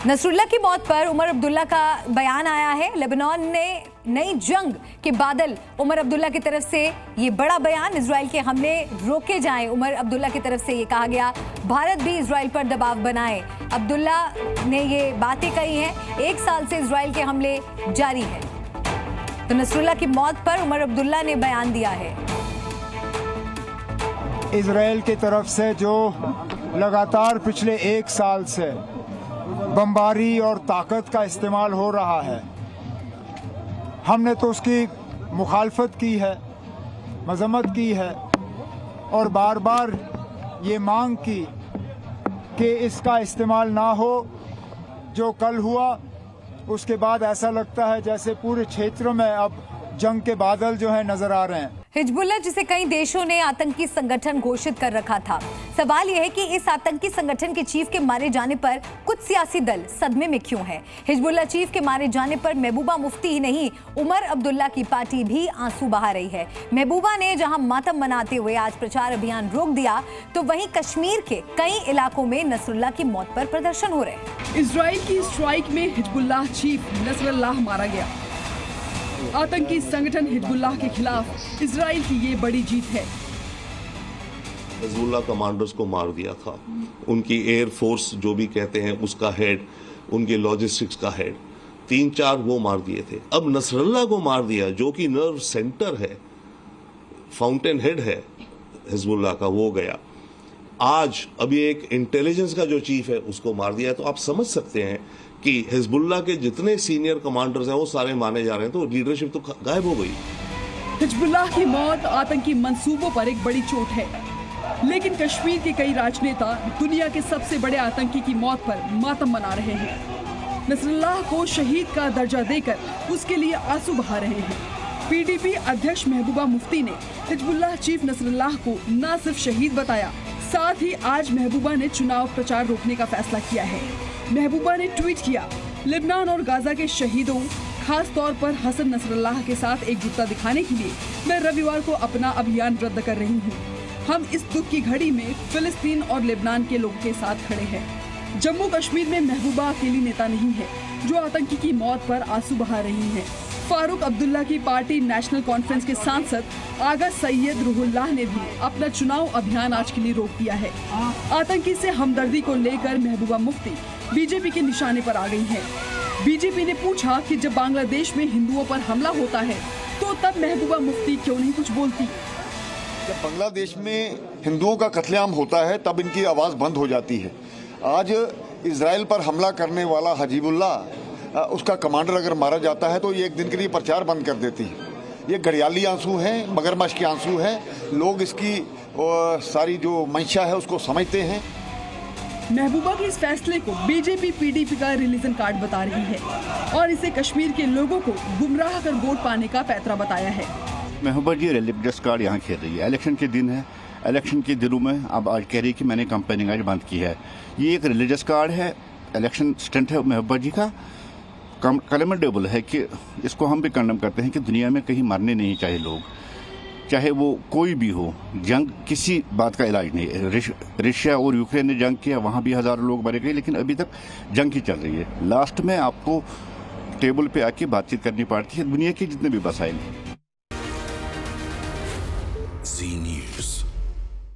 Nasrallah की मौत पर उमर अब्दुल्ला का बयान आया है। लेबनान ने नई जंग के बादल उमर अब्दुल्ला की तरफ से ये बड़ा बयान, इजराइल के हमले रोके जाएं। उमर अब्दुल्ला की तरफ से ये कहा गया, भारत भी इजराइल पर दबाव बनाए। अब्दुल्ला ने ये बातें कही हैं। 1 साल से इजराइल के हमले जारी है। तो नसरुल्लाह की मौत पर उमर अब्दुल्ला ने बयान दिया है। इजराइल की तरफ से जो लगातार पिछले 1 साल से बमबारी और ताकत का इस्तेमाल हो रहा है, हमने तो उसकी मुखालफत की है, मजम्मत की है और बार बार ये मांग की कि इसका इस्तेमाल ना हो। जो कल हुआ उसके बाद ऐसा लगता है जैसे पूरे क्षेत्र में अब जंग के बादल जो है नजर आ रहे हैं। हिजबुल्लाह, जिसे कई देशों ने आतंकी संगठन घोषित कर रखा था, सवाल यह है कि इस आतंकी संगठन के चीफ के मारे जाने पर कुछ सियासी दल सदमे में क्यों है। हिजबुल्लाह चीफ के मारे जाने पर महबूबा मुफ्ती ही नहीं, उमर अब्दुल्ला की पार्टी भी आंसू बहा रही है। महबूबा ने जहां मातम मनाते हुए आज प्रचार अभियान रोक दिया, तो वहीं कश्मीर के कई इलाकों में नसरुल्लाह की मौत पर प्रदर्शन हो रहे हैं। इजराइल की स्ट्राइक में हिजबुल्लाह चीफ नसरुल्लाह मारा गया। आतंकी संगठन हिजबुल्लाह के खिलाफ इजराइल की ये बड़ी जीत है। हिजबुल्लाह कमांडर्स को मार दिया था, उनकी एयर फोर्स जो भी कहते हैं उसका हेड, उनके लॉजिस्टिक्स का हेड, 3-4 वो मार दिए थे। अब नसरुल्लाह को मार दिया जो कि नर्व सेंटर है, फाउंटेन हेड है हिजबुल्लाह का, वो गया। आज अभी एक इंटेलिजेंस का जो चीफ है उसको मार दिया है। तो आप समझ सकते हैं कि हिजबुल्लाह के जितने सीनियर कमांडर्स हैं वो सारे माने जा रहे हैं, तो लीडरशिप तो गायब हो गई। हिजबुल्लाह की मौत आतंकी मंसूबों पर एक बड़ी चोट है, लेकिन कश्मीर के कई राजनेता दुनिया के सबसे बड़े आतंकी की मौत पर मातम मना रहे हैं। नसरुल्लाह को शहीद का दर्जा देकर उसके लिए आंसू बहा रहे हैं। पीडीपी अध्यक्ष महबूबा मुफ्ती ने हिजबुल्लाह चीफ नसरुल्लाह को न सिर्फ शहीद बताया, साथ ही आज महबूबा ने चुनाव प्रचार रोकने का फैसला किया है। महबूबा ने ट्वीट किया, लेबनान और गाजा के शहीदों, खास तौर पर हसन नसरुल्लाह के साथ एकजुटता दिखाने के लिए मैं रविवार को अपना अभियान रद्द कर रही हूँ। हम इस दुख की घड़ी में फिलिस्तीन और लेबनान के लोगों के साथ खड़े हैं। जम्मू कश्मीर में महबूबा अकेली नेता नहीं है जो आतंकी की मौत पर आंसू बहा रही है। फारूक अब्दुल्ला की पार्टी नेशनल कॉन्फ्रेंस के सांसद आगा सैयद रूहुल्लाह ने भी अपना चुनाव अभियान आज के लिए रोक दिया है। आतंकी से हमदर्दी को लेकर महबूबा मुफ्ती बीजेपी के निशाने पर आ गई है। बीजेपी ने पूछा कि जब बांग्लादेश में हिंदुओं पर हमला होता है तो तब महबूबा मुफ्ती क्यों नहीं कुछ बोलती। जब बांग्लादेश में हिंदुओं का कत्लेआम होता है तब इनकी आवाज़ बंद हो जाती है। आज इजराइल पर हमला करने वाला हजीबुल्लाह, उसका कमांडर अगर मारा जाता है तो ये एक दिन के लिए प्रचार बंद कर देती है। ये घड़ियाली आंसू हैं, मगरमच्छ के आंसू हैं। लोग इसकी सारी जो मंशा है उसको समझते हैं। महबूबा के इस फैसले को बीजेपी पीडीपी का रिलीजन कार्ड बता रही है और इसे कश्मीर के लोगों को गुमराह कर वोट पाने का पैतरा बताया है। महबूबा जी रिलीजियस कार्ड यहाँ खेल रही है। इलेक्शन के दिन है, इलेक्शन के दिनों में अब आज कह रही है कि मैंने कैंपेनिंग आज बंद की है। ये एक रिलीजियस कार्ड है, इलेक्शन स्टंट है महबूबा जी का। कमेंडेबल है कि इसको हम भी कंडेम करते हैं कि दुनिया में कहीं मरने नहीं चाहिए लोग, चाहे वो कोई भी हो। जंग किसी बात का इलाज नहीं है। रशिया और यूक्रेन ने जंग किया, वहाँ भी हजारों लोग मरे गए, लेकिन अभी तक जंग ही चल रही है। लास्ट में आपको टेबल पे आके बातचीत करनी पड़ती है दुनिया के जितने भी मसाइल हैं।